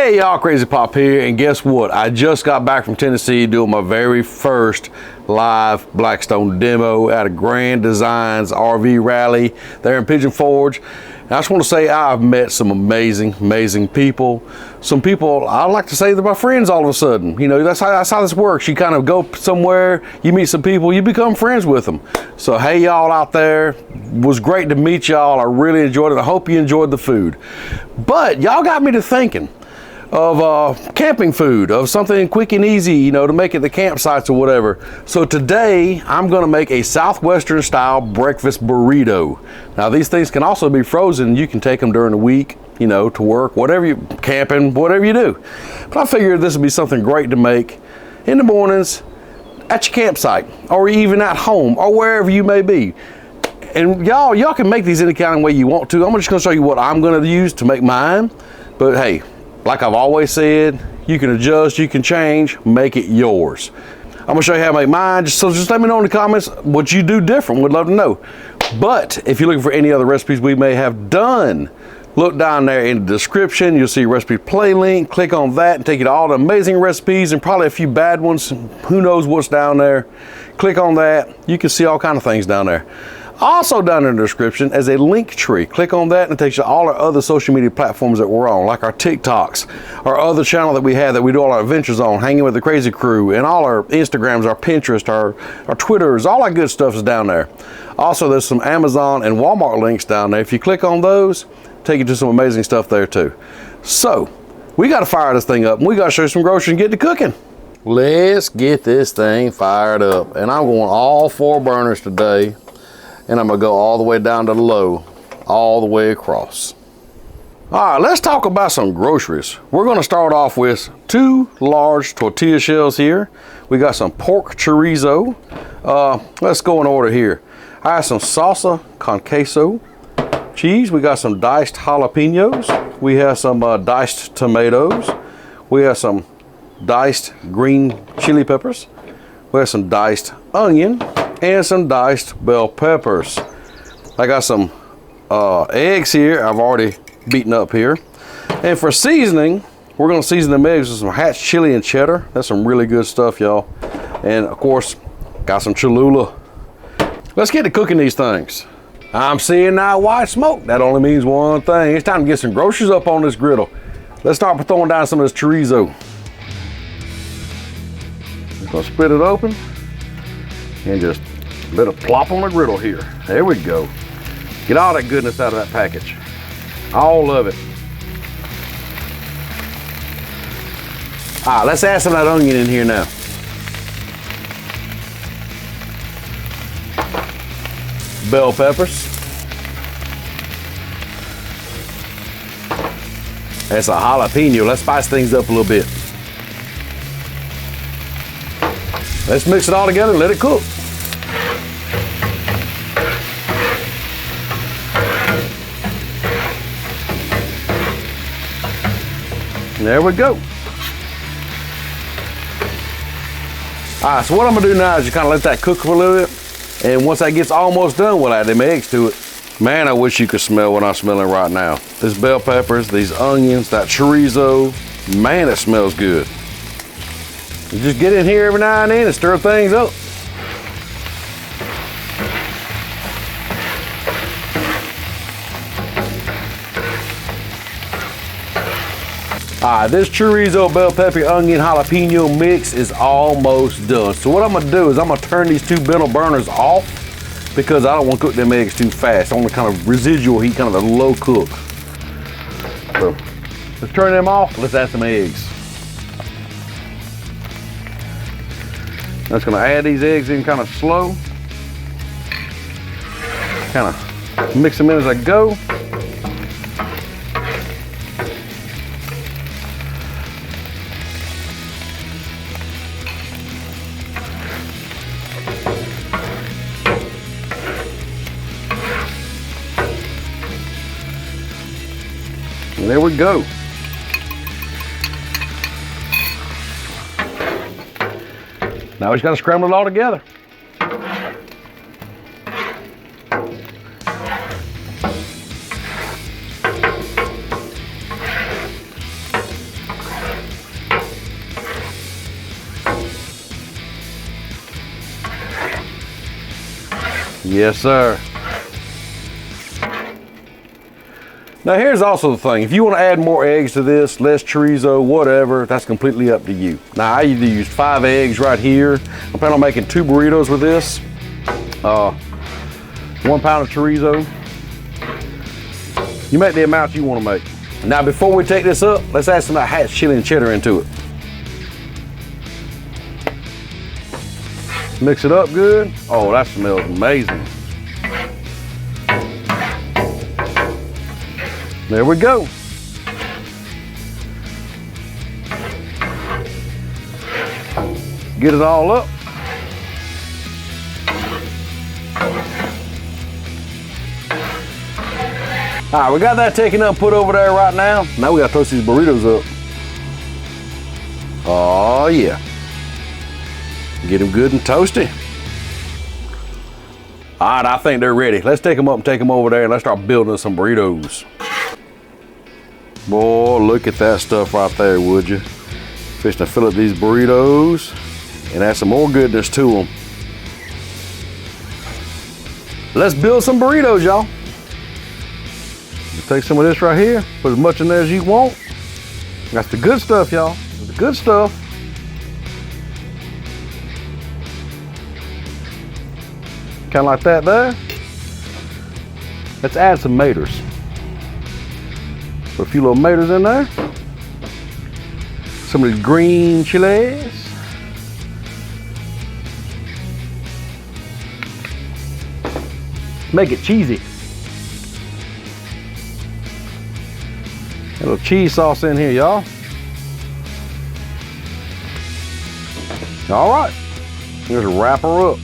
Hey y'all, Crazy Pop here, and guess what? I just got back from Tennessee doing my very first live Blackstone demo at a Grand Designs RV rally there in Pigeon Forge. And I just want to say I've met some amazing people. Some people, I like to say they're my friends all of a sudden. You know, that's how this works. You kind of go somewhere, you meet some people, you become friends with them. So hey y'all out there, it was great to meet y'all. I really enjoyed it. I hope you enjoyed the food. But y'all got me to thinking of camping food, of something quick and easy, you know, to make at the campsites or whatever. So today I'm gonna make a Southwestern style breakfast burrito. Now these things can also be frozen. You can take them during the week, you know, to work, whatever you, camping, whatever you do. But I figured this would be something great to make in the mornings at your campsite, or even at home, or wherever you may be. And y'all can make these any kind of way you want to. I'm just gonna show you what I'm gonna use to make mine. But hey, like I've always said, you can adjust, you can change, make it yours. I'm gonna show you how to make mine, so just let me know in the comments what you do different. We'd love to know. But if you're looking for any other recipes we may have done, look down there in the description. You'll see a recipe play link. Click on that and take you to all the amazing recipes and probably a few bad ones. Who knows what's down there. Click on that. You can see all kinds of things down there. Also down in the description is a link tree. Click on that and it takes you to all our other social media platforms that we're on, like our TikToks, our other channel that we have that we do all our adventures on, Hanging with the Crazy Crew, and all our Instagrams, our Pinterest, our Twitters, all that good stuff is down there. Also, there's some Amazon and Walmart links down there. If you click on those, take you to some amazing stuff there too. So, we got to fire this thing up and we got to show you some groceries and get to cooking. Let's get this thing fired up. And I'm going all 4 burners today. And I'm gonna go all the way down to the low, all the way across. All right, let's talk about some groceries. We're gonna start off with 2 large tortilla shells here. We got some pork chorizo. Let's go in order here. I have some salsa con queso cheese. We got some diced jalapenos. We have some diced tomatoes. We have some diced green chili peppers. We have some diced onion and some diced bell peppers. I got some eggs here I've already beaten up here. And for seasoning, we're gonna season them eggs with some hatch chili and cheddar. That's some really good stuff, y'all. And of course, got some Cholula. Let's get to cooking these things. I'm seeing now white smoke. That only means one thing. It's time to get some groceries up on this griddle. Let's start by throwing down some of this chorizo. Just gonna split it open and just let it plop on the griddle here. There we go. Get all that goodness out of that package. All of it. All right, let's add some of that onion in here now. Bell peppers. That's a jalapeno. Let's spice things up a little bit. Let's mix it all together and let it cook. There we go. All right, so what I'm gonna do now is just kind of let that cook for a little bit. And once that gets almost done, we'll add them eggs to it. Man, I wish you could smell what I'm smelling right now. These bell peppers, these onions, that chorizo. Man, it smells good. You just get in here every now and then and stir things up. All right, this chorizo, bell pepper, onion, jalapeno mix is almost done. So what I'm gonna do is I'm gonna turn these 2 middle burners off because I don't want to cook them eggs too fast. I want to kind of residual heat, kind of a low cook. So let's turn them off. Let's add some eggs. I'm just gonna add these eggs in kind of slow. Kind of mix them in as I go. And there we go. Now we just gotta scramble it all together. Yes, sir. Now here's also the thing, if you want to add more eggs to this, less chorizo, whatever, that's completely up to you. Now I either used 5 eggs right here. I'm planning on making 2 burritos with this. 1 pound of chorizo. You make the amount you want to make. Now before we take this up, let's add some of that Hatch chili and cheddar into it. Mix it up good. Oh, that smells amazing. There we go. Get it all up. All right, we got that taken up, put over there right now. Now we gotta toast these burritos up. Oh yeah. Get them good and toasty. All right, I think they're ready. Let's take them up and take them over there and let's start building some burritos. Boy, look at that stuff right there, would you? Fish to fill up these burritos and add some more goodness to them. Let's build some burritos, y'all. Take some of this right here, put as much in there as you want. That's the good stuff, y'all. The good stuff. Kind of like that there. Let's add some tomatoes. Put a few little tomatoes in there. Some of these green chilies. Make it cheesy. A little cheese sauce in here, y'all. All right, just wrap her up.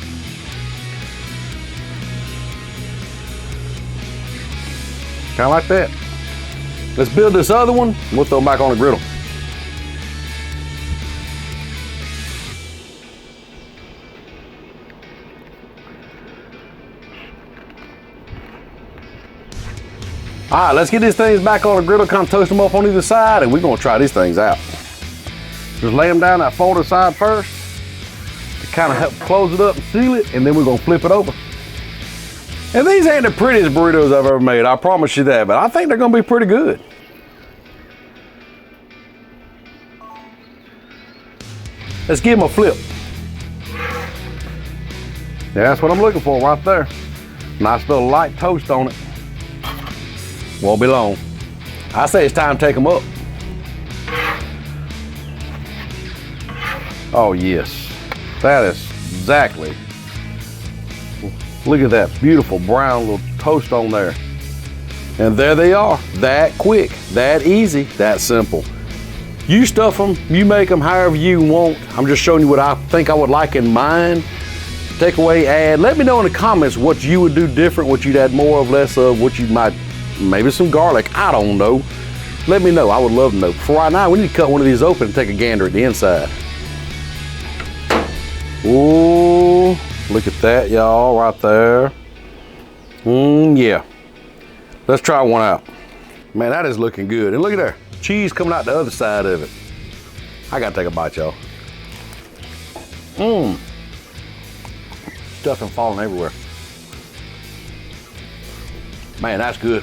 Kind of like that. Let's build this other one. We'll throw them back on the griddle. All right, let's get these things back on the griddle, kind of toast them up on either side, and we're gonna try these things out. Just lay them down that folded side first to kind of help close it up and seal it, and then we're gonna flip it over. And these ain't the prettiest burritos I've ever made, I promise you that, but I think they're gonna be pretty good. Let's give them a flip. Yeah, that's what I'm looking for right there. Nice little light toast on it. Won't be long. I say it's time to take them up. Oh yes, that is exactly. Look at that beautiful brown little toast on there. And there they are, that quick, that easy, that simple. You stuff them, you make them however you want. I'm just showing you what I think I would like in mine. Take away, add. Let me know in the comments what you would do different, what you'd add more of, less of, what you might, maybe some garlic, I don't know. Let me know, I would love to know. For right now, we need to cut one of these open and take a gander at the inside. Ooh, look at that, y'all, right there. Yeah. Let's try one out. Man, that is looking good. And look at there, cheese coming out the other side of it. I gotta take a bite, y'all. Stuffing falling everywhere. Man, that's good.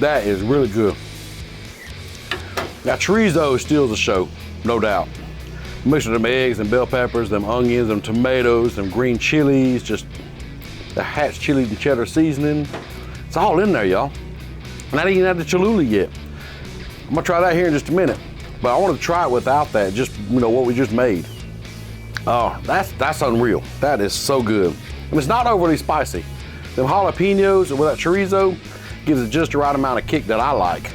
That is really good. Now chorizo steals the show, no doubt. Mix with them eggs and bell peppers, them onions, them tomatoes, them green chilies, just the Hatch chili and cheddar seasoning. It's all in there, y'all. And I didn't even have the Cholula yet. I'm gonna try that here in just a minute, but I want to try it without that, just what we just made. Oh, that's unreal. That is so good. And it's not overly spicy. Them jalapenos with that chorizo gives it just the right amount of kick that I like.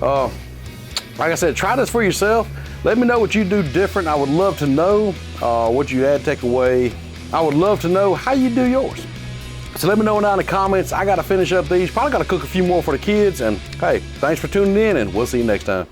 Like I said, try this for yourself. Let me know what you do different. I would love to know what you add, take away. I would love to know how you do yours. So let me know down in the comments. I gotta finish up these. Probably gotta cook a few more for the kids. And hey, thanks for tuning in, and we'll see you next time.